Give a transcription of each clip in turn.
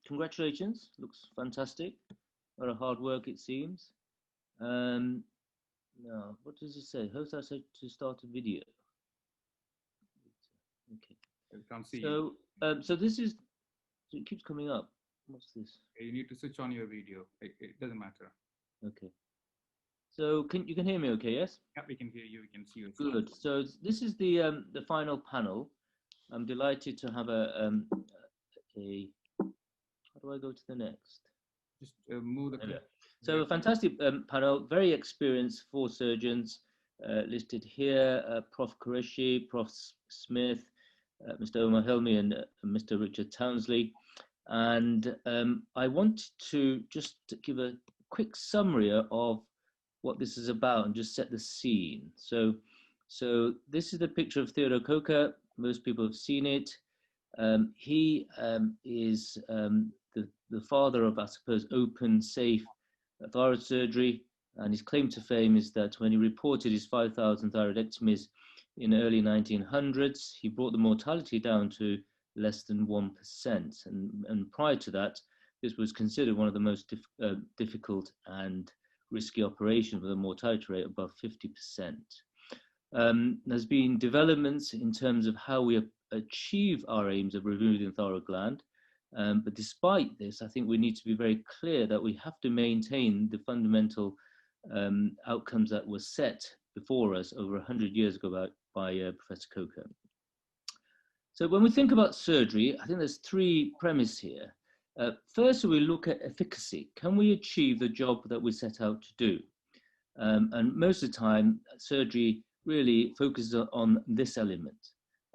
Congratulations. Looks fantastic. A lot of hard work, it seems. Now, what does it say? Host I said to start a video. Okay. I can't see so, you. So this is, so it keeps coming up. What's this? You need to switch on your video. It doesn't matter. Okay. So you can hear me okay, yes? Yeah, we can hear you, we can see you. Good. So this is the final panel. I'm delighted to have how do I go to the next? Just move the... So a fantastic panel, very experienced 4 surgeons listed here, Prof. Quraishi, Prof. Smith, Mr. Omar Hilmi and Mr. Richard Townsley. And I want to just give a quick summary of what this is about and just set the scene. So this is the picture of Theodore Coker. Most people have seen it. He is the father of, I suppose, open, safe thyroid surgery. And his claim to fame is that when he reported his 5,000 thyroidectomies in the early 1900s, he brought the mortality down to less than 1%. And prior to that, this was considered one of the most difficult and risky operations with a mortality rate above 50%. There's been developments in terms of how we achieve our aims of removing the thyroid gland. But despite this, I think we need to be very clear that we have to maintain the fundamental outcomes that were set before us over 100 years ago by Professor Coker. So when we think about surgery, I think there's 3 premises here. First, we look at efficacy. Can we achieve the job that we set out to do? And most of the time, surgery really focuses on this element.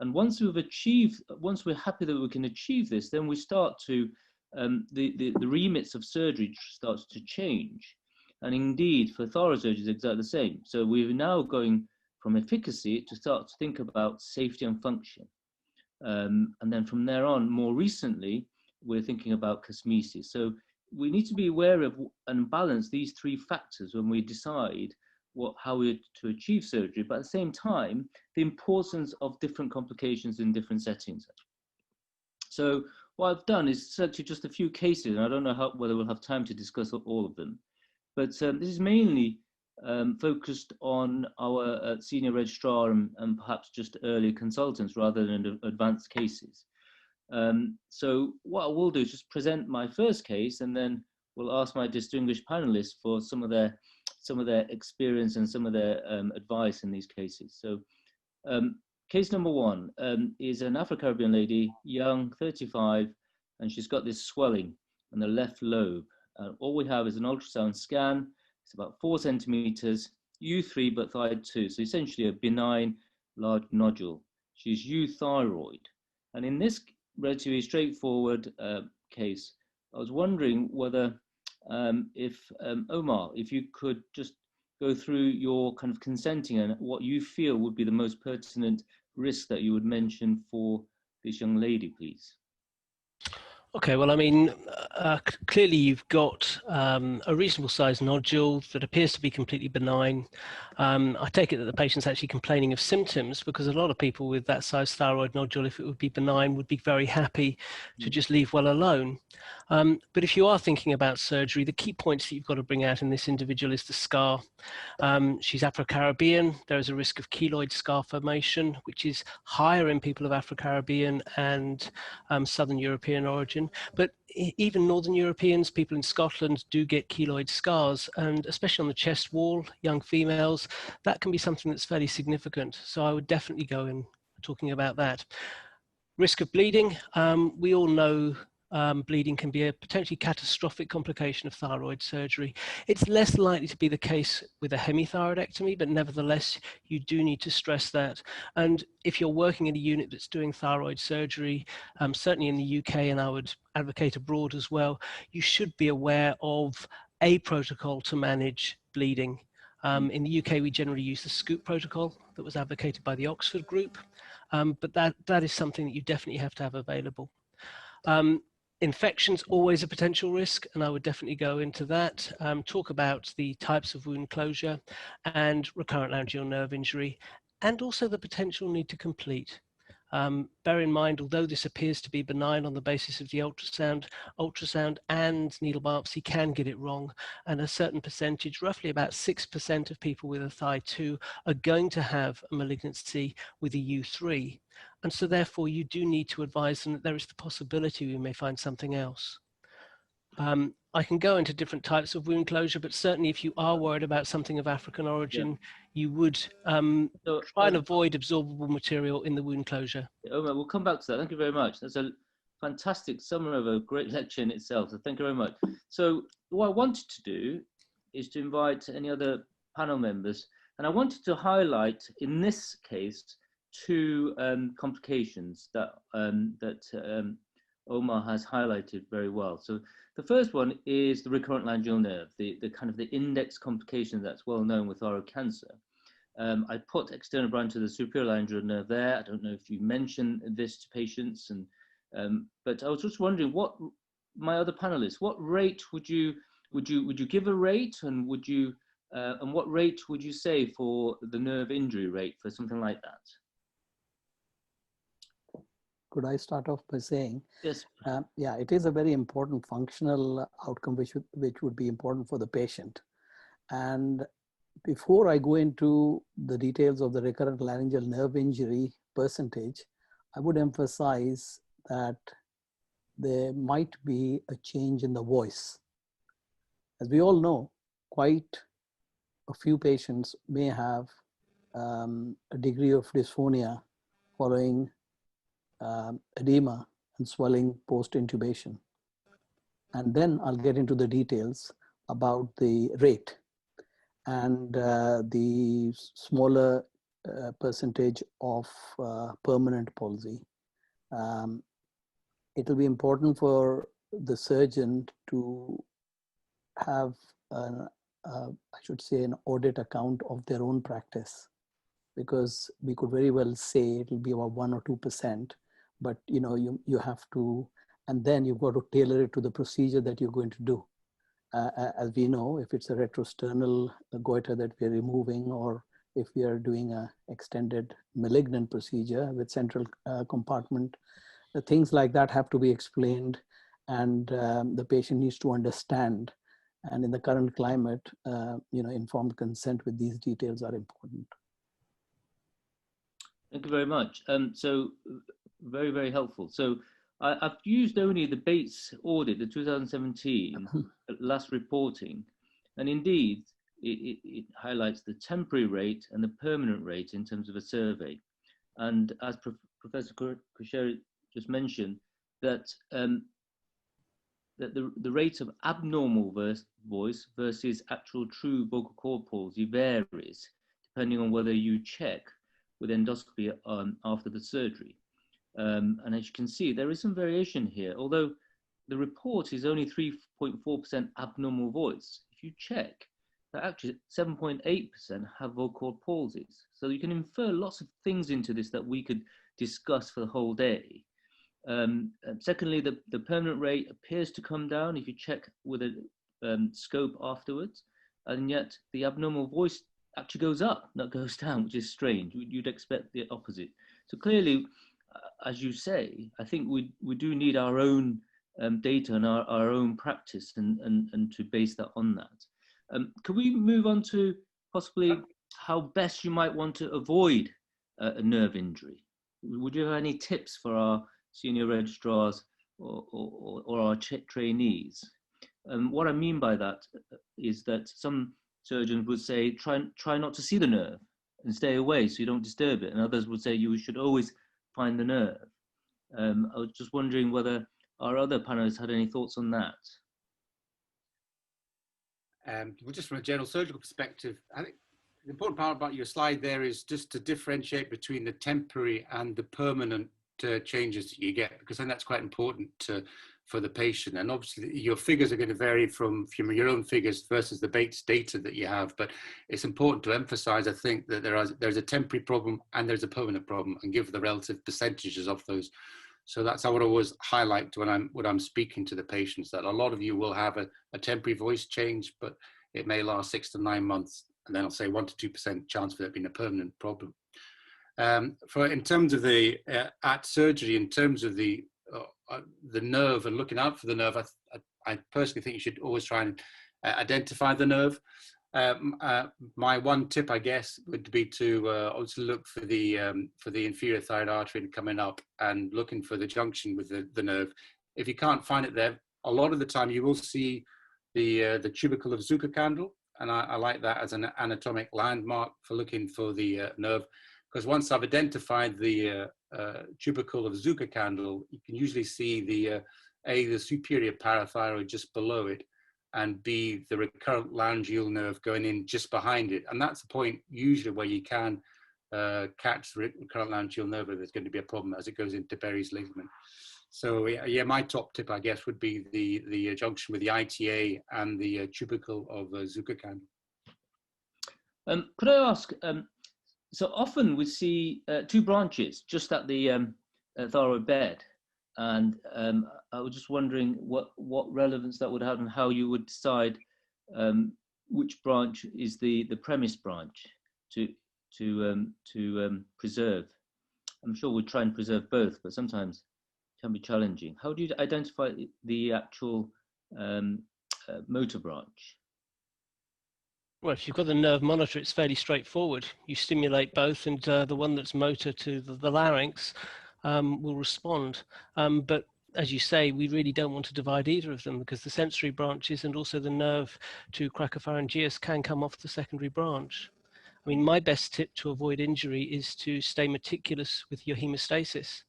And once we're happy that we can achieve this, then we start to, the remits of surgery starts to change. And indeed, for thyroid surgery, it's exactly the same. So we're now going from efficacy to start to think about safety and function. And then from there on, more recently, we're thinking about cosmesis. So we need to be aware of and balance these 3 factors when we decide how we're to achieve surgery, but at the same time, the importance of different complications in different settings. So what I've done is selected just a few cases, and I don't know whether we'll have time to discuss all of them, but this is mainly focused on our senior registrar and perhaps just early consultants rather than advanced cases. So what I will do is just present my first case, and then we'll ask my distinguished panelists for some of their experience and some of their advice in these cases. So case number 1 is an Afro-Caribbean lady, young, 35, and she's got this swelling in the left lobe. All we have is an ultrasound scan. It's about 4 centimeters, U3 but thyroid 2, so essentially a benign large nodule. She's euthyroid. And in this relatively straightforward case, I was wondering whether Omar, if you could just go through your kind of consenting and what you feel would be the most pertinent risk that you would mention for this young lady, please. Okay, well, I mean, clearly you've got a reasonable sized nodule that appears to be completely benign. I take it that the patient's actually complaining of symptoms, because a lot of people with that size thyroid nodule, if it would be benign, would be very happy to just leave well alone. But if you are thinking about surgery, the key points that you've got to bring out in this individual is the scar. She's Afro-Caribbean. There is a risk of keloid scar formation, which is higher in people of Afro-Caribbean and Southern European origin. But even Northern Europeans, people in Scotland, do get keloid scars, and especially on the chest wall, young females, that can be something that's fairly significant. So I would definitely go in talking about that. Risk of bleeding, we all know bleeding can be a potentially catastrophic complication of thyroid surgery. It's less likely to be the case with a hemithyroidectomy, but nevertheless, you do need to stress that. And if you're working in a unit that's doing thyroid surgery, certainly in the UK, and I would advocate abroad as well, you should be aware of a protocol to manage bleeding. In the UK, we generally use the SCOOP protocol that was advocated by the Oxford group, but that is something that you definitely have to have available. Infection's always a potential risk, and I would definitely go into that. Talk about the types of wound closure and recurrent laryngeal nerve injury, and also the potential need to complete. Bear in mind, although this appears to be benign on the basis of the ultrasound and needle biopsy can get it wrong. And a certain percentage, roughly about 6% of people with a Thy2 are going to have a malignancy with a U3. And so therefore you do need to advise them that there is the possibility we may find something else. I can go into different types of wound closure, but certainly if you are worried about something of African origin, you would try and avoid absorbable material in the wound closure. Omar, we'll come back to that. Thank you very much. That's a fantastic summary of a great lecture in itself. So thank you very much. So what I wanted to do is to invite any other panel members, and I wanted to highlight, in this case, two complications that Omar has highlighted very well. So the first one is the recurrent laryngeal nerve, the kind of the index complication that's well known with thyroid cancer. I put external branch of the superior laryngeal nerve there. I don't know if you mentioned this to patients, but I was just wondering, what my other panelists, what rate would you give a rate, and and what rate would you say for the nerve injury rate for something like that? Could I start off by saying, yes, yeah, it is a very important functional outcome which would be important for the patient. And before I go into the details of the recurrent laryngeal nerve injury percentage, I would emphasize that there might be a change in the voice. As we all know, quite a few patients may have a degree of dysphonia following edema and swelling post-intubation. And then I'll get into the details about the rate and the smaller percentage of permanent palsy. It'll be important for the surgeon to have, I should say, an audit account of their own practice, because we could very well say it'll be about 1 or 2%, but you have to, and then you've got to tailor it to the procedure that you're going to do. As we know, if it's a retrosternal goiter that we're removing, or if we are doing an extended malignant procedure with central compartment, things like that have to be explained, and the patient needs to understand. And in the current climate, informed consent with these details are important. Thank you very much. So very, very helpful. So I've used only the Bates audit, the 2017 last reporting, and indeed it highlights the temporary rate and the permanent rate in terms of a survey. And as Professor Quraishi just mentioned, that that the rate of abnormal voice versus actual true vocal cord palsy varies depending on whether you check with endoscopy after the surgery. And as you can see, there is some variation here, although the report is only 3.4% abnormal voice. If you check, that actually 7.8% have vocal cord palsies. So you can infer lots of things into this that we could discuss for the whole day. Secondly, the permanent rate appears to come down if you check with a scope afterwards, and yet the abnormal voice actually goes up, not goes down, which is strange. You'd expect the opposite. So clearly, as you say, I think we do need our own data and our own practice and to base that on that. Could we move on to possibly how best you might want to avoid a nerve injury? Would you have any tips for our senior registrars or our trainees? What I mean by that is that some surgeons would say, try not to see the nerve and stay away so you don't disturb it. And others would say you should always find the nerve. I was just wondering whether our other panelists had any thoughts on that. Well, just from a general surgical perspective, I think the important part about your slide there is just to differentiate between the temporary and the permanent changes that you get, because I think that's quite important for the patient. And obviously your figures are going to vary from your own figures versus the Bates data that you have, but it's important to emphasize, I think, that there's a temporary problem and there's a permanent problem, and give the relative percentages of those. So that's how I would always highlight when I'm speaking to the patients, that a lot of you will have a temporary voice change, but it may last 6 to 9 months, and then I'll say 1 to 2% chance for it being a permanent problem. In terms of the at surgery, in terms of the nerve and looking out for the nerve, I personally think you should always try and identify the nerve. My one tip, I guess, would be to also look for the inferior thyroid artery coming up and looking for the junction with the nerve. If you can't find it there, a lot of the time you will see the tubercle of Zucker candle, and I like that as an anatomic landmark for looking for the nerve, because once I've identified the tubercle of Zucker candle, you can usually see the superior parathyroid just below it, and B, the recurrent laryngeal nerve going in just behind it. And that's the point usually where you can catch the recurrent laryngeal nerve if there's going to be a problem as it goes into Berry's ligament. So yeah, my top tip, I guess, would be the junction with the ITA and the tubercle of Zucker candle. Could I ask, so often we see two branches just at the thyroid bed, and I was just wondering what relevance that would have and how you would decide which branch is the premise branch to preserve. I'm sure we'd try and preserve both, but sometimes it can be challenging. How do you identify the actual motor branch? Well, if you've got the nerve monitor, it's fairly straightforward. You stimulate both, and the one that's motor to the larynx will respond. But as you say, we really don't want to divide either of them, because the sensory branches and also the nerve to cracopharyngeus can come off the secondary branch. I mean, my best tip to avoid injury is to stay meticulous with your hemostasis.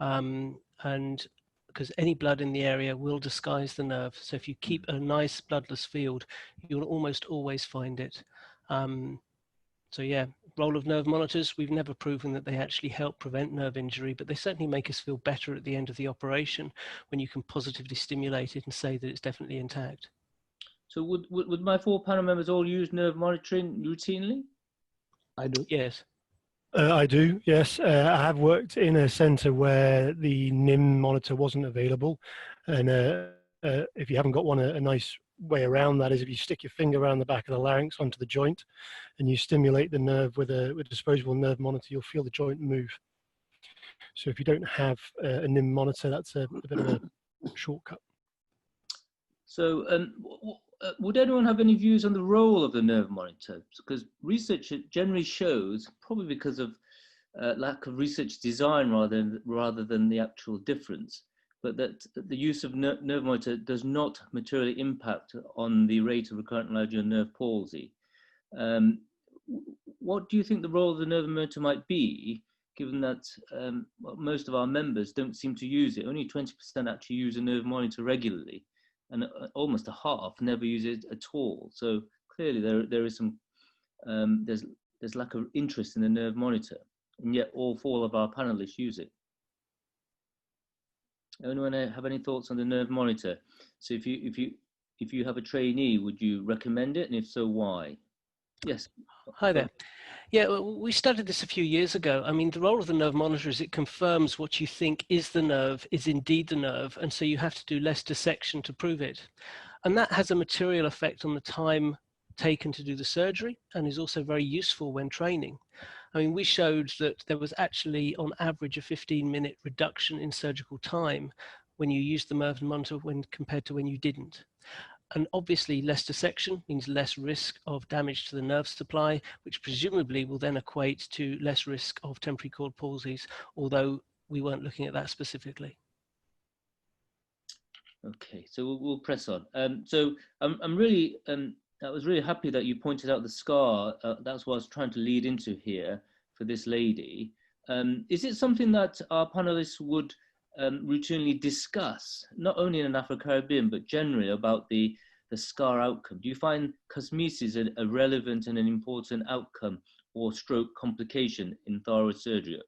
And because any blood in the area will disguise the nerve. So if you keep a nice bloodless field, you'll almost always find it. So yeah, role of nerve monitors, we've never proven that they actually help prevent nerve injury, but they certainly make us feel better at the end of the operation when you can positively stimulate it and say that it's definitely intact. So would my 4 panel members all use nerve monitoring routinely? I do. Yes. I do, yes. I have worked in a centre where the NIM monitor wasn't available, and if you haven't got one, a nice way around that is if you stick your finger around the back of the larynx onto the joint, and you stimulate the nerve with a disposable nerve monitor, you'll feel the joint move. So if you don't have a NIM monitor, that's a bit of a shortcut. So would anyone have any views on the role of the nerve monitor? Because research generally shows, probably because of lack of research design rather than the actual difference, but that the use of nerve monitor does not materially impact on the rate of recurrent laryngeal nerve palsy. What do you think the role of the nerve monitor might be, given that most of our members don't seem to use it? Only 20% actually use a nerve monitor regularly, and almost a half never use it at all. So clearly there is some, there's lack of interest in the nerve monitor, and yet all 4 of our panelists use it. Anyone have any thoughts on the nerve monitor? So if you have a trainee, would you recommend it, and if so, why? Yes. Hi there. Yeah, well, we studied this a few years ago. I mean, the role of the nerve monitor is it confirms what you think is the nerve is indeed the nerve, and so you have to do less dissection to prove it. And that has a material effect on the time taken to do the surgery, and is also very useful when training. I mean, we showed that there was actually, on average, a 15-minute reduction in surgical time when you used the nerve monitor when compared to when you didn't. And obviously less dissection means less risk of damage to the nerve supply, which presumably will then equate to less risk of temporary cord palsies, although we weren't looking at that specifically. Okay, so we'll press on. So I'm really, I was really happy that you pointed out the scar. That's what I was trying to lead into here for this lady. Is it something that our panelists would routinely discuss, not only in Afro-Caribbean, but generally about the scar outcome? Do you find cosmesis a relevant and an important outcome or stroke complication in thyroid surgery?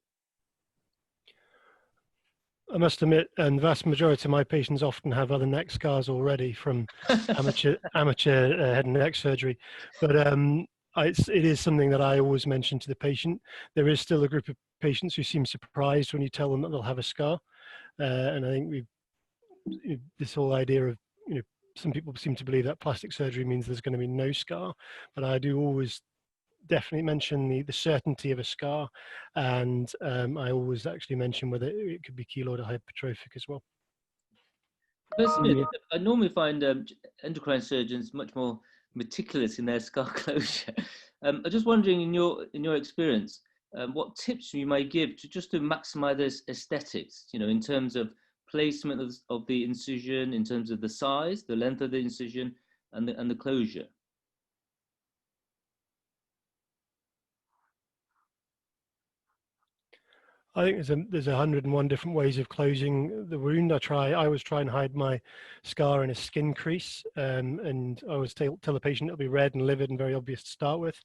I must admit, and the vast majority of my patients often have other neck scars already from amateur head and neck surgery. But it is something that I always mention to the patient. There is still a group of patients who seem surprised when you tell them that they'll have a scar. And I think this whole idea of, some people seem to believe that plastic surgery means there's going to be no scar, but I do always definitely mention the certainty of a scar, and I always actually mention whether it could be keloid or hypertrophic as well. Professor Smith, I normally find endocrine surgeons much more meticulous in their scar closure. I'm just wondering, in your experience, what tips you might give to maximize this aesthetics, in terms of placement of the incision, in terms of the size, the length of the incision, and the closure. I think there's 101 different ways of closing the wound. I always try and hide my scar in a skin crease, and I always tell the patient it'll be red and livid and very obvious to start with,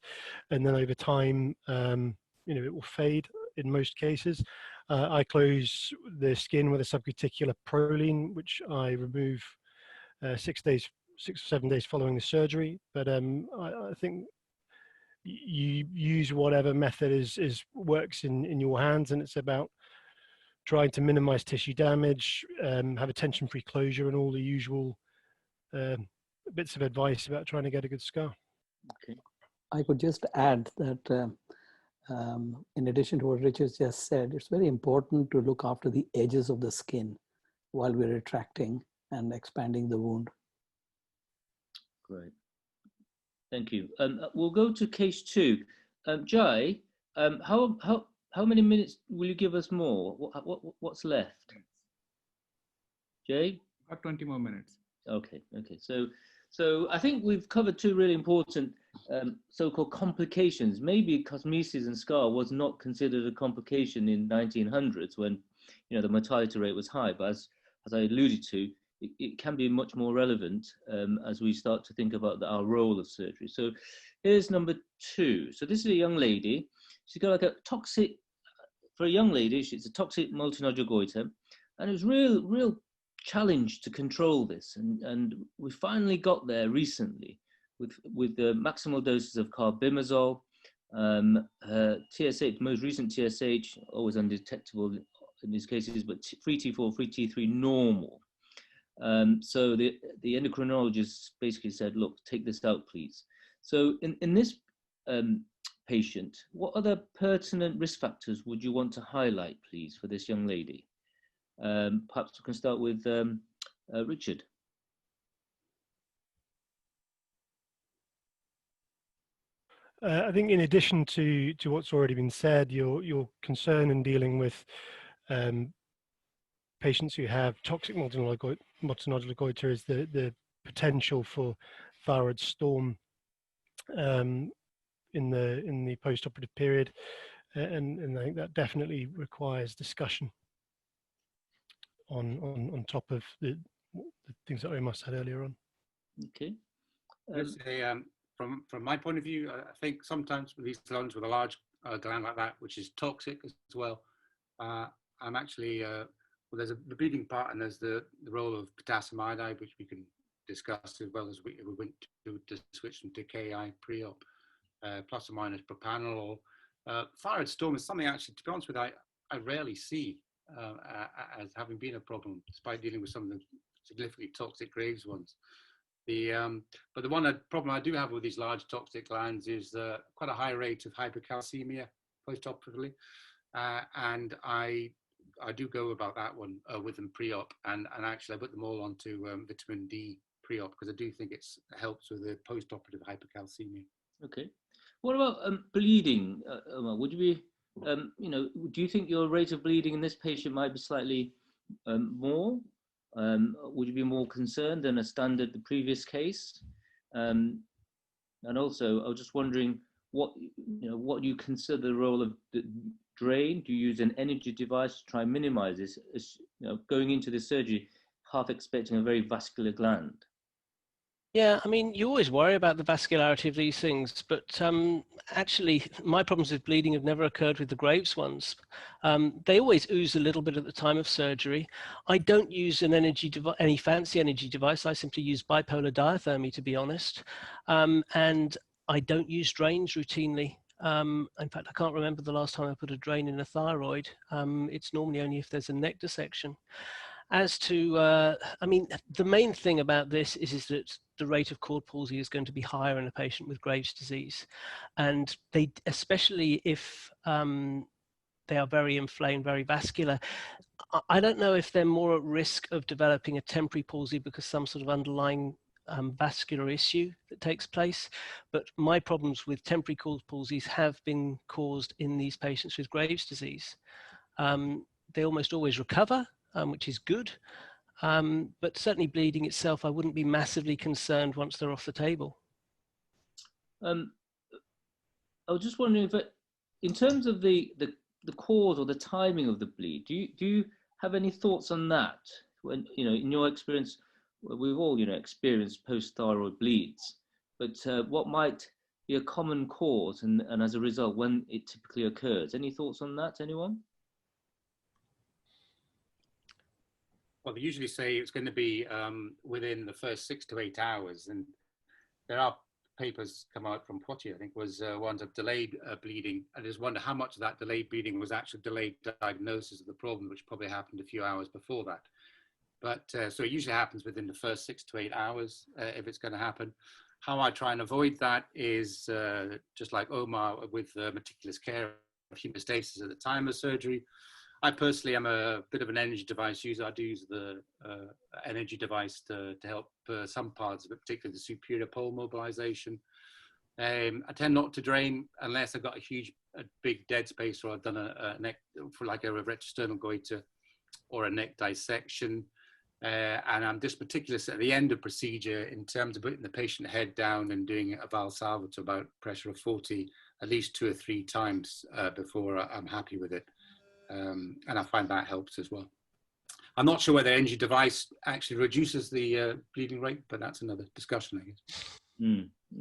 and then over time, it will fade in most cases. I close the skin with a subcuticular proline, which I remove 6 or 7 days following the surgery. But I think you use whatever method works in your hands, and it's about trying to minimize tissue damage, have a tension-free closure, and all the usual bits of advice about trying to get a good scar. Okay. I could just add that in addition to what Richard just said, it's very important to look after the edges of the skin while we're retracting and expanding the wound. Great. Thank you. We'll go to case 2. Jai, how many minutes will you give us more? What's left? Jay? About 20 more minutes. Okay. So I think we've covered 2 really important so-called complications. Maybe cosmesis and scar was not considered a complication in 1900s when the mortality rate was high, but as I alluded to, it can be much more relevant as we start to think about our role of surgery. So here's number 2. So this is a young lady. She's got like a toxic, for a young lady, it's a toxic multinodular goiter, and it was real challenge to control this. And we finally got there recently with the maximal doses of carbimazole, TSH, most recent TSH, always undetectable in these cases, but free T4, free T3 normal. So the endocrinologist basically said, look, take this out, please. So in this patient, what other pertinent risk factors would you want to highlight, please, for this young lady? Perhaps we can start with Richard. I think in addition to what's already been said, your concern in dealing with patients who have toxic multinodular goiter is the potential for thyroid storm in the post-operative period, and I think that definitely requires discussion on top of the things that Omar said earlier on. Okay. From my point of view, I think sometimes with these glands with a large gland like that, which is toxic as well, I'm actually well, there's the bleeding part, and there's the role of potassium iodide, which we can discuss, as well as we went to switch them to KI pre-op, plus or minus propanolol. Thyroid storm is something, actually, to be honest with you, I rarely see as having been a problem, despite dealing with some of the significantly toxic Graves ones. But the one problem I do have with these large toxic glands is quite a high rate of hypercalcemia post-operatively, and I do go about that one with them pre-op, and actually I put them all onto vitamin D pre-op, because I do think it helps with the post-operative hypercalcemia. Okay. What about bleeding, Omar? Would you be, do you think your rate of bleeding in this patient might be slightly more? Would you be more concerned than the previous case? And also, I was just wondering what you consider the role of the drain. Do you use an energy device to try and minimize this? Going into the surgery, half expecting a very vascular gland. Yeah, I mean, you always worry about the vascularity of these things, but actually, my problems with bleeding have never occurred with the Graves ones. They always ooze a little bit at the time of surgery. I don't use an any fancy energy device. I simply use bipolar diathermy, to be honest. And I don't use drains routinely. In fact, I can't remember the last time I put a drain in a thyroid. It's normally only if there's a neck dissection. As to, I mean, the main thing about this is that the rate of cord palsy is going to be higher in a patient with Graves' disease. And they, especially if they are very inflamed, very vascular, I don't know if they're more at risk of developing a temporary palsy because some sort of underlying vascular issue that takes place. But my problems with temporary cord palsies have been caused in these patients with Graves' disease. They almost always recover, which is good. But certainly bleeding itself, I wouldn't be massively concerned once they're off the table. I was just wondering if, in terms of the cause or the timing of the bleed, do you have any thoughts on that? When, you know, in your experience, we've all, you know, experienced post-thyroid bleeds, but what might be a common cause and as a result when it typically occurs? Any thoughts on that, anyone? Well, they usually say it's going to be within the first 6 to 8 hours, and there are papers come out from Poitiers, I think, was ones of delayed bleeding. I just wonder how much of that delayed bleeding was actually delayed diagnosis of the problem, which probably happened a few hours before that. But so it usually happens within the first 6 to 8 hours if it's going to happen. How I try and avoid that is just like Omar with meticulous care of hemostasis at the time of surgery. I personally am a bit of an energy device user. I do use the energy device to help some parts of it, particularly the superior pole mobilization. I tend not to drain unless I've got a big dead space, or I've done a neck, for like a retrosternal goiter or a neck dissection. And I'm just meticulous at the end of procedure in terms of putting the patient head down and doing a Valsalva to about pressure of 40 at least 2 or 3 times before I'm happy with it. And I find that helps as well. I'm not sure whether energy device actually reduces the bleeding rate, but that's another discussion, I guess.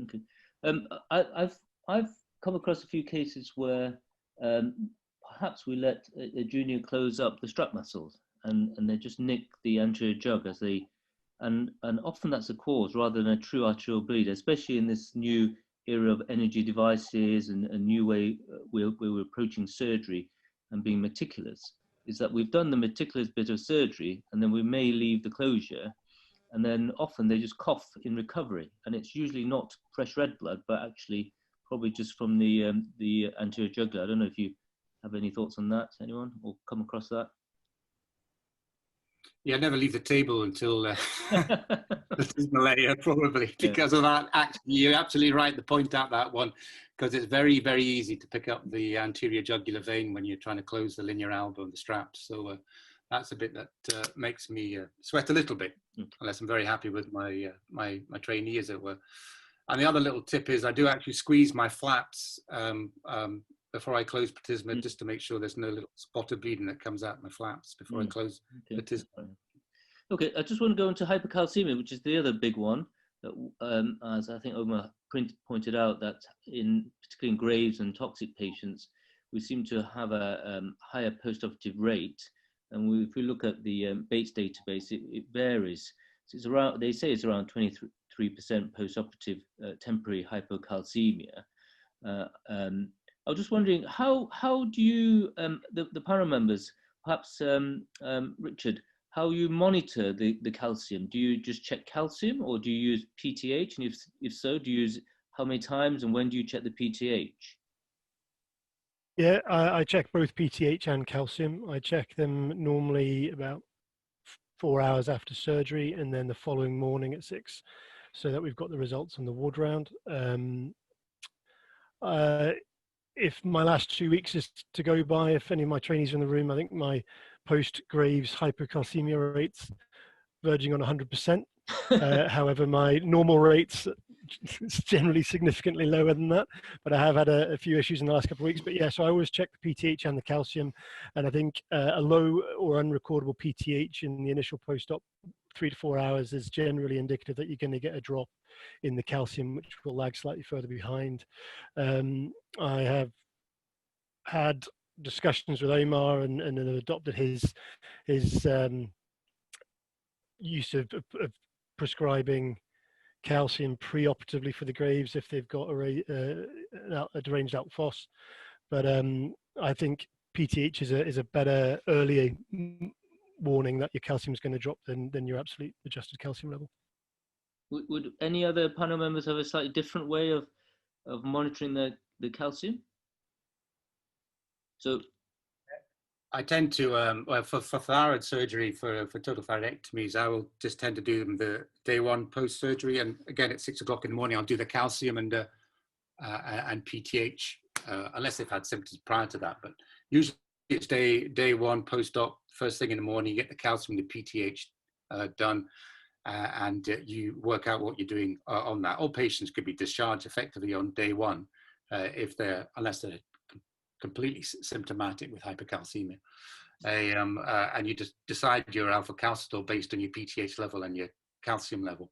Okay. I've come across a few cases where perhaps we let a junior close up the strap muscles and they just nick the anterior jug as they, and often that's a cause rather than a true arterial bleed, especially in this new era of energy devices and a new way we're approaching surgery and being meticulous, is that we've done the meticulous bit of surgery and then we may leave the closure, and then often they just cough in recovery, and it's usually not fresh red blood, but actually probably just from the anterior jugular. I don't know if you have any thoughts on that, anyone, or come across that? Yeah, never leave the table until the malaria, probably, because of that. Actually, you're absolutely right to point out that one, because it's very, very easy to pick up the anterior jugular vein when you're trying to close the linear elbow and the straps. So that's a bit that makes me sweat a little bit, unless I'm very happy with my my trainee, as it were. And the other little tip is I do actually squeeze my flaps before I close platysma, just to make sure there's no little spot of bleeding that comes out my flaps before I close platysma. Okay, I just want to go into hypercalcemia, which is the other big one, that, as I think Omar pointed out, that particularly in Graves and toxic patients, we seem to have a higher postoperative rate. And if we look at the Bates database, it varies. So it's around, they say it's around 23% postoperative temporary hypocalcemia. I was just wondering, how do you, the panel members, perhaps Richard, how you monitor the calcium? Do you just check calcium, or do you use PTH? And if so, do you use how many times, and when do you check the PTH? Yeah, I check both PTH and calcium. I check them normally about 4 hours after surgery, and then the following morning at 6, so that we've got the results on the ward round. If my last 2 weeks is to go by, if any of my trainees are in the room, I think my post-Graves hypercalcemia rates verging on 100%. However, my normal rates is generally significantly lower than that, but I have had a few issues in the last couple of weeks. But yeah, so I always check the PTH and the calcium, and I think a low or unrecordable PTH in the initial post-op 3 to 4 hours is generally indicative that you're going to get a drop in the calcium, which will lag slightly further behind. I have had discussions with Omar and adopted his use of prescribing calcium preoperatively for the Graves if they've got a deranged alk phos. But I think PTH is a better earlier warning that your calcium is going to drop than your absolute adjusted calcium level. Would any other panel members have a slightly different way of monitoring the calcium? So I tend to, well, for thyroid surgery, for total thyroidectomies, I will just tend to do them the day one post-surgery. And again, at 6 o'clock in the morning, I'll do the calcium and PTH, unless they've had symptoms prior to that. But usually it's day one post-op, first thing in the morning, you get the calcium and the PTH done. And you work out what you're doing on that. All patients could be discharged effectively on day one, unless they're completely symptomatic with hypercalcemia. And you just decide your alpha calcium based on your PTH level and your calcium level.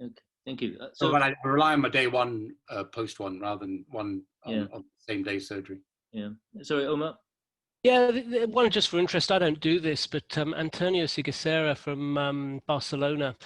Okay, thank you. So I rely on my day one, post one, rather than one on the same day surgery. Yeah. Sorry, Omar. Yeah, one just for interest, I don't do this, but Antonio Sigacera from Barcelona,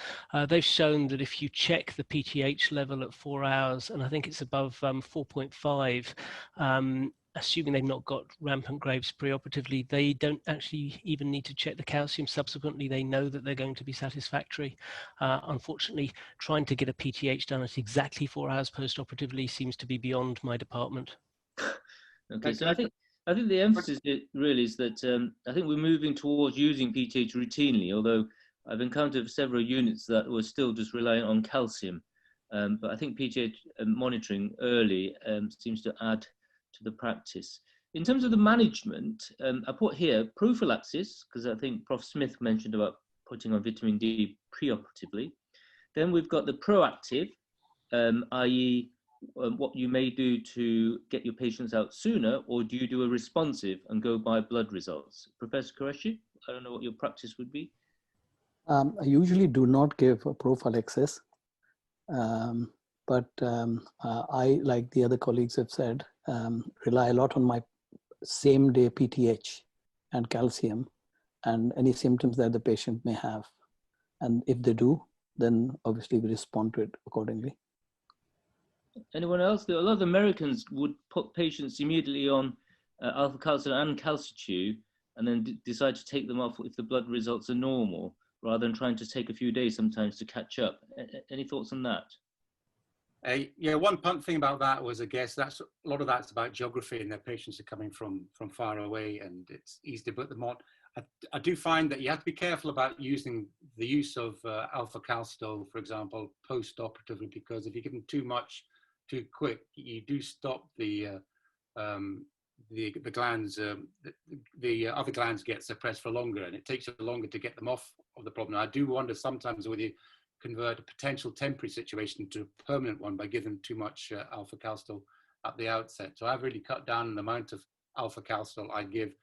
they've shown that if you check the PTH level at 4 hours, and I think it's above 4.5, assuming they've not got rampant Graves preoperatively, they don't actually even need to check the calcium. Subsequently, they know that they're going to be satisfactory. Unfortunately, trying to get a PTH done at exactly 4 hours postoperatively seems to be beyond my department. Okay, so I think the emphasis really is that I think we're moving towards using PTH routinely, although I've encountered several units that were still just relying on calcium. But I think PTH monitoring early seems to add to the practice. In terms of the management, I put here prophylaxis, because I think Prof. Smith mentioned about putting on vitamin D preoperatively. Then we've got the proactive, i.e. what you may do to get your patients out sooner, or do you do a responsive and go by blood results? Professor Quraishi, I don't know what your practice would be. I usually do not give a prophylaxis, but I, like the other colleagues have said, rely a lot on my same day PTH and calcium and any symptoms that the patient may have. And if they do, then obviously we respond to it accordingly. Anyone else? A lot of Americans would put patients immediately on alpha calcium and calcium and then decide to take them off if the blood results are normal, rather than trying to take a few days sometimes to catch up. Any thoughts on that? Yeah, one thing about that was, I guess, a lot of that's about geography, and their patients are coming from far away, and it's easy to put them on. I do find that you have to be careful about using the use of alpha calcium, for example, post-operatively, because if you give them too much too quick, you do stop the glands, the other glands get suppressed for longer, and it takes you longer to get them off of the problem. I do wonder sometimes whether you convert a potential temporary situation to a permanent one by giving too much alpha calcium at the outset. So I've really cut down the amount of alpha calcium I give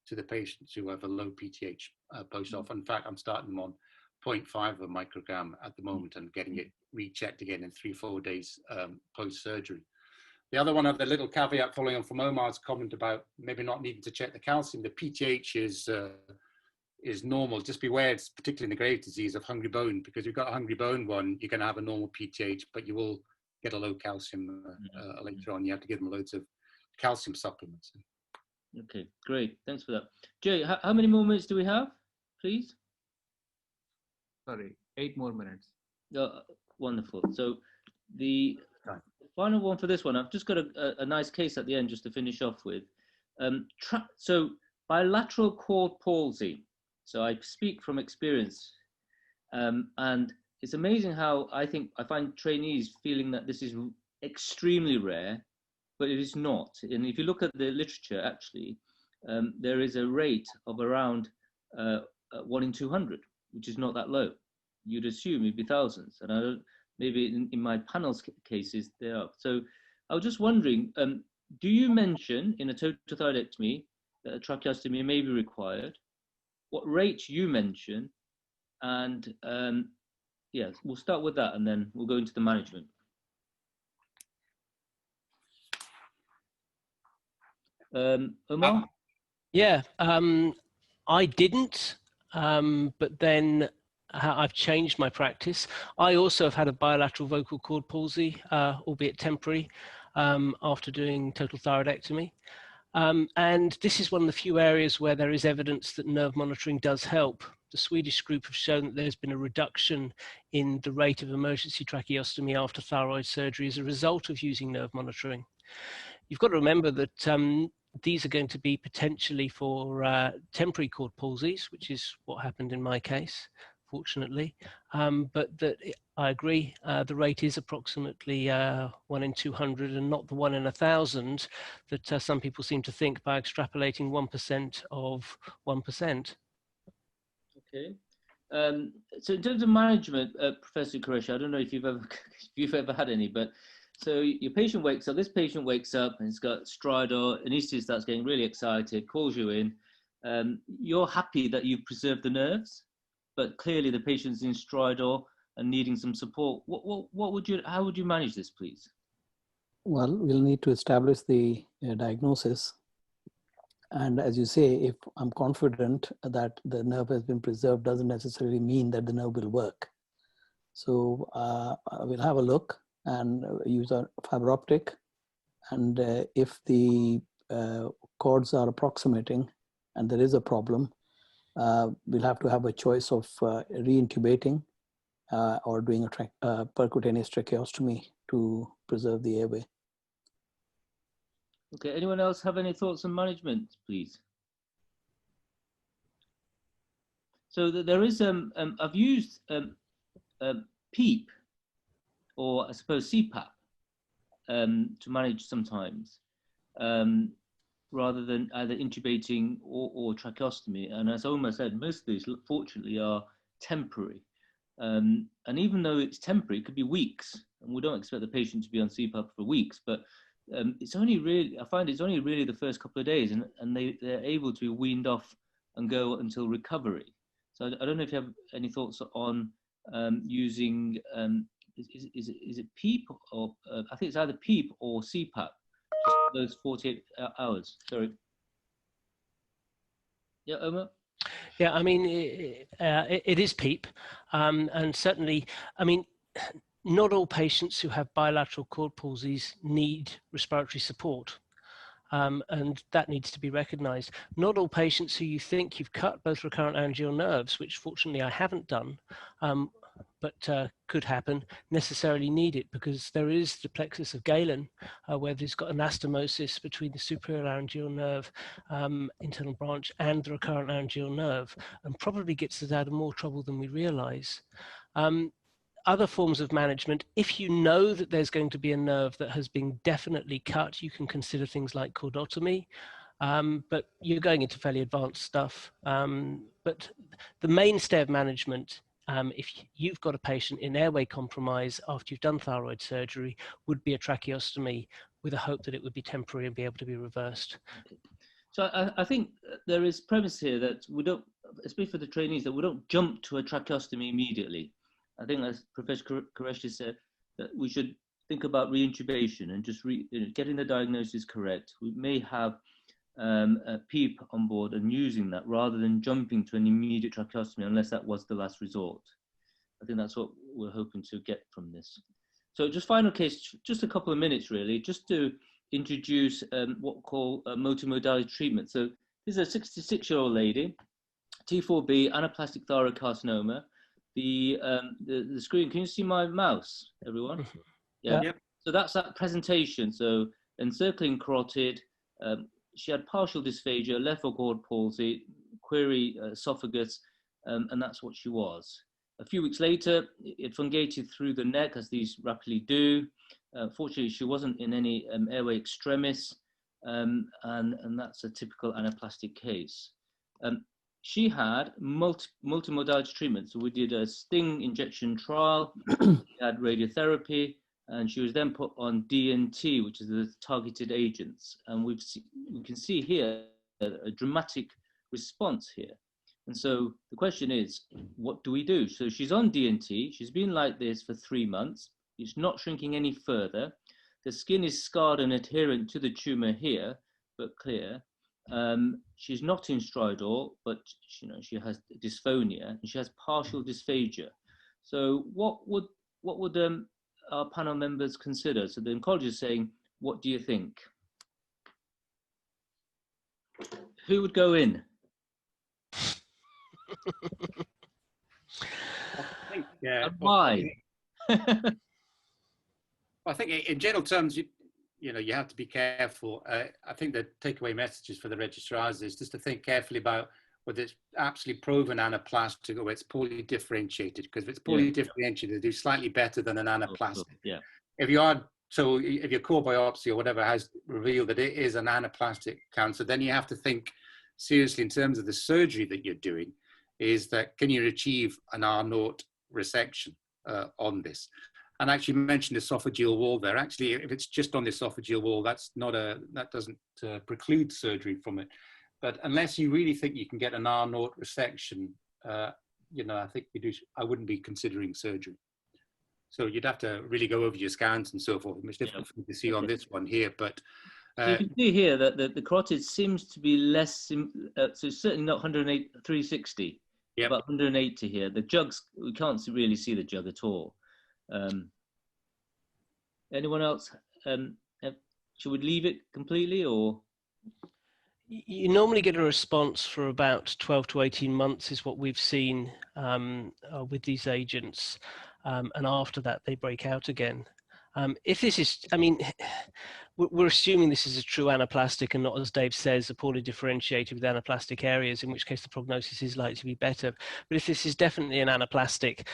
to the patients who have a low PTH post-op. In fact, I'm starting them on 0.5 of a microgram at the moment and getting it rechecked again in 3-4 days post-surgery. The other one, of the little caveat following on from Omar's comment about maybe not needing to check the calcium, the PTH is normal. Just beware, it's particularly in the Graves' disease, of hungry bone, because you've got a hungry bone one, you're going to have a normal PTH, but you will get a low calcium later on. You have to give them loads of calcium supplements. Okay, great. Thanks for that. Jay, how many more minutes do we have, please? Sorry, 8 more minutes. Wonderful. So the final one for this one, I've just got a nice case at the end just to finish off with. So bilateral cord palsy. So I speak from experience, and it's amazing how I find trainees feeling that this is extremely rare, but it is not. And if you look at the literature, actually, there is a rate of around 1 in 200, which is not that low. You'd assume it'd be thousands, and I don't. Maybe in my panel's cases they are. So I was just wondering, do you mention in a total thyroidectomy that a tracheostomy may be required? What rate you mention? And yeah, we'll start with that, and then we'll go into the management. Omar? Yeah, I didn't, but then I've changed my practice. I also have had a bilateral vocal cord palsy, albeit temporary, after doing total thyroidectomy. And this is one of the few areas where there is evidence that nerve monitoring does help. the Swedish group have shown that there's been a reduction in the rate of emergency tracheostomy after thyroid surgery as a result of using nerve monitoring. You've got to remember that these are going to be potentially for temporary cord palsies, which is what happened in my case, fortunately. But that I agree, the rate is approximately 1 in 200 and not the 1 in 1,000 that some people seem to think by extrapolating 1% of 1%. Okay. So in terms of management, Professor Quraishi, I don't know if you've ever had any, but so your patient wakes up, this patient wakes up and he's got stridor, anaesthetist starts getting really excited, calls you in. You're happy that you've preserved the nerves, but clearly the patient's in stridor and needing some support. How would you manage this, please? Well, we'll need to establish the diagnosis. And as you say, if I'm confident that the nerve has been preserved, doesn't necessarily mean that the nerve will work. So we'll have a look and use a fiber optic. And if the cords are approximating and there is a problem, we'll have to have a choice of re-intubating or doing a percutaneous tracheostomy to preserve the airway. Okay, anyone else have any thoughts on management, please? So there is, I've used PEEP, or I suppose CPAP, to manage sometimes, rather than either intubating or tracheostomy. And as Omar said, most of these, fortunately, are temporary. And even though it's temporary, it could be weeks, and we don't expect the patient to be on CPAP for weeks, but it's only really, I find it's only really the first couple of days, and they're able to be weaned off and go until recovery. So I don't know if you have any thoughts on using, is it PEEP, or I think it's either PEEP or CPAP, just for those 48 hours. Sorry. Yeah, Omar? Yeah, I mean, it is PEEP, and certainly, I mean, not all patients who have bilateral cord palsies need respiratory support, and that needs to be recognized. Not all patients who you think you've cut both recurrent laryngeal nerves, which fortunately I haven't done, but could happen, necessarily need it, because there is the plexus of Galen, where there's got anastomosis between the superior laryngeal nerve, internal branch, and the recurrent laryngeal nerve, and probably gets us out of more trouble than we realize. Other forms of management, if you know that there's going to be a nerve that has been definitely cut, you can consider things like cordotomy, but you're going into fairly advanced stuff. But the mainstay of management, if you've got a patient in airway compromise after you've done thyroid surgery, would be a tracheostomy with a hope that it would be temporary and be able to be reversed. So I think there is premise here that we don't, especially for the trainees, that we don't jump to a tracheostomy immediately. I think, as Professor Quraishi said, that we should think about reintubation and just getting the diagnosis correct. We may have a PEEP on board and using that rather than jumping to an immediate tracheostomy unless that was the last resort. I think that's what we're hoping to get from this. So just final case, just a couple of minutes really, just to introduce what we call multimodality treatment. So this is a 66-year-old lady, T4B, anaplastic thyroid carcinoma. The screen, can you see my mouse, everyone? Yeah. Yep. So that's that presentation. So encircling carotid, she had partial dysphagia, left cord palsy, query esophagus, and that's what she was. A few weeks later, it fungated through the neck, as these rapidly do. Fortunately, she wasn't in any airway extremis, and that's a typical anaplastic case. She had multimodality treatment. So we did a sting injection trial, we had radiotherapy, and she was then put on DNT, which is the targeted agents. And we can see here a dramatic response here. And so the question is, what do we do? So she's on DNT. She's been like this for 3 months. It's not shrinking any further. The skin is scarred and adherent to the tumor here, but clear. She's not in stridor, but she has dysphonia and she has partial dysphagia. So what would our panel members consider? So the oncologist is saying, what do you think? Who would go in? think, yeah. And why? I think in general terms, you know, you have to be careful. I think the takeaway messages for the registrars is just to think carefully about whether it's absolutely proven anaplastic or it's poorly differentiated. Because if it's poorly differentiated, they do slightly better than an anaplastic. Yeah. If your core biopsy or whatever has revealed that it is an anaplastic cancer, then you have to think seriously in terms of the surgery that you're doing. Is that can you achieve an R0 resection on this? And actually mentioned esophageal wall there. Actually, if it's just on the esophageal wall, that doesn't preclude surgery from it. But unless you really think you can get an R0 resection, you know, I think I wouldn't be considering surgery. So you'd have to really go over your scans and so forth. It's difficult for me to see on this one here, but. So you can see here that the carotid seems to be less, so certainly not 108, 360, about 180 here. The jugs, we can't really see the jug at all. Anyone else? Should we leave it completely or? You normally get a response for about 12 to 18 months is what we've seen with these agents. And after that, they break out again. If this is, I mean, we're assuming this is a true anaplastic and not, as Dave says, a poorly differentiated with anaplastic areas, in which case the prognosis is likely to be better. But if this is definitely an anaplastic,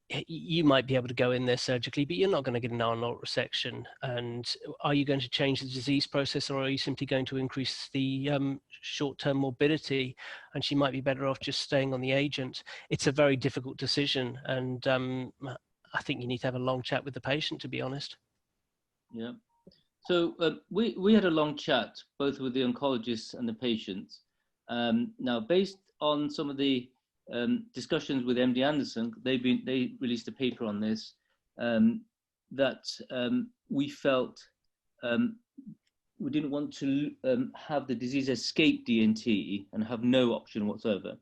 you might be able to go in there surgically, but you're not going to get an R0 resection. And are you going to change the disease process, or are you simply going to increase the short-term morbidity? And she might be better off just staying on the agent. It's a very difficult decision, and I think you need to have a long chat with the patient, to be honest. Yeah. So we had a long chat, both with the oncologists and the patients. Now, based on some of the discussions with MD Anderson, they released a paper on this, that we felt we didn't want to have the disease escape DNT and have no option whatsoever,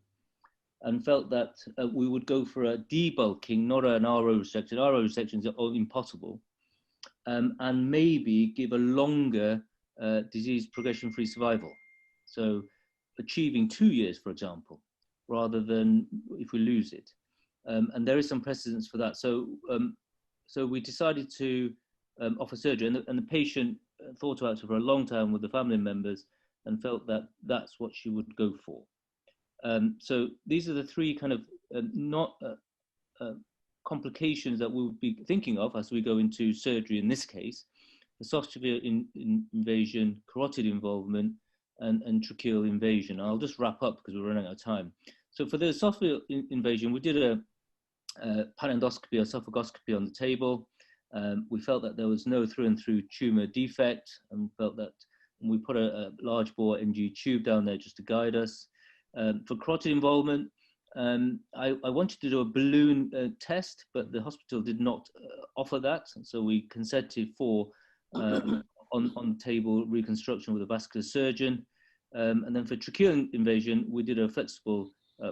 and felt that we would go for a debulking, not an RO resection. RO resections are impossible, and maybe give a longer disease progression-free survival. So achieving 2 years, for example, rather than if we lose it. And there is some precedence for that. So, so we decided to offer surgery, and the patient thought about it for a long time with the family members and felt that that's what she would go for. So these are the three kind of complications that we'll be thinking of as we go into surgery in this case: esophageal invasion, carotid involvement, and tracheal invasion. I'll just wrap up because we're running out of time. So for the esophageal invasion, we did a panendoscopy, esophagoscopy on the table. We felt that there was no through and through tumor defect, and felt that we put a large bore MG tube down there just to guide us. For carotid involvement, I wanted to do a balloon test, but the hospital did not offer that. And so we consented for on table reconstruction with a vascular surgeon. And then for tracheal invasion, we did a flexible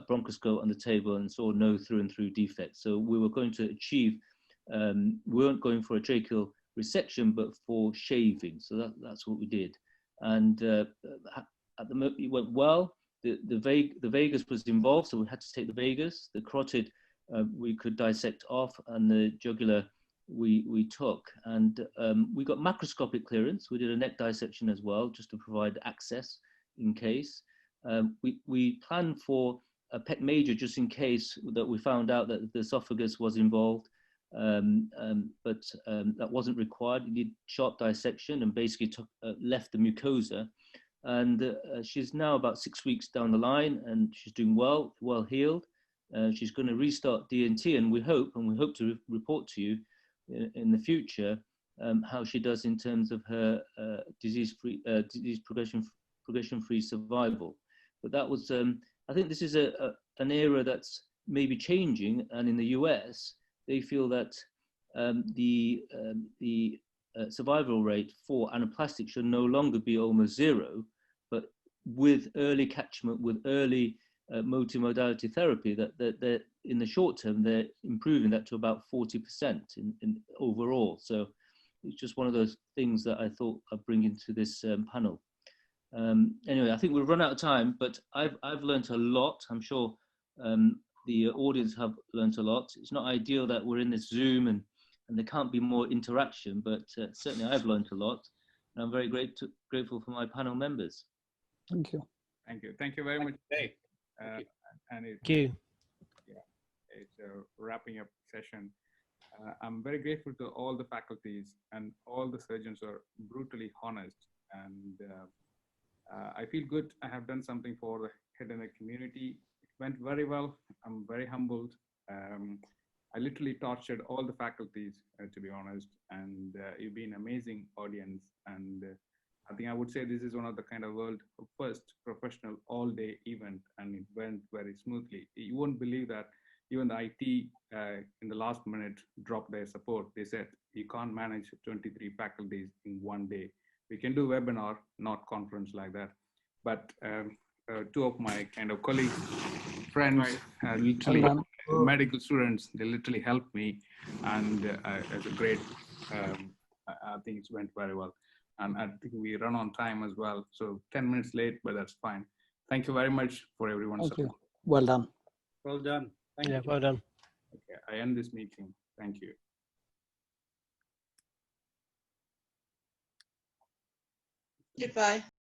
bronchoscope on the table and saw no through and through defects. So we were going to achieve, we weren't going for a tracheal resection, but for shaving. So that's what we did. And at the moment, it went well. The vagus was involved, so we had to take the vagus. The carotid we could dissect off, and the jugular we took. And we got macroscopic clearance. We did a neck dissection as well, just to provide access in case. We planned for a PEC major just in case that we found out that the esophagus was involved, but that wasn't required. We did sharp dissection and basically left the mucosa. And she's now about 6 weeks down the line, and she's doing well healed. She's going to restart DNT, and we hope to report to you in the future how she does in terms of her disease progression-free survival. But that was, I think this is an era that's maybe changing, and in the US, they feel that the survival rate for anaplastic should no longer be almost zero, but with early catchment, with early multimodality therapy, that in the short term, they're improving that to about 40% in overall. So it's just one of those things that I thought I'd bring into this panel. Anyway, I think we've run out of time, but I've learned a lot. I'm sure the audience have learnt a lot. It's not ideal that we're in this Zoom and there can't be more interaction, but certainly I've learnt a lot. And I'm very grateful for my panel members. Thank you. Thank you. Thank you very much. Hey. And Thank you. Yeah, it's a wrapping up session. I'm very grateful to all the faculties, and all the surgeons are brutally honest. And I feel good. I have done something for the head and neck community. It went very well. I'm very humbled. I literally tortured all the faculties, to be honest, and you've been an amazing audience. And I think I would say this is one of the kind of world first professional all-day event, and it went very smoothly. You won't believe that even the IT in the last minute dropped their support. They said, you can't manage 23 faculties in one day. We can do webinar, not conference like that. But two of my kind of colleagues, friends, literally medical students, they literally helped me, and it's a great, I think it went very well. And I think we run on time as well. So 10 minutes late, but that's fine. Thank you very much for everyone's support. You. Well done. Well done. Thank you. Well done. Okay, I end this meeting. Thank you. Goodbye.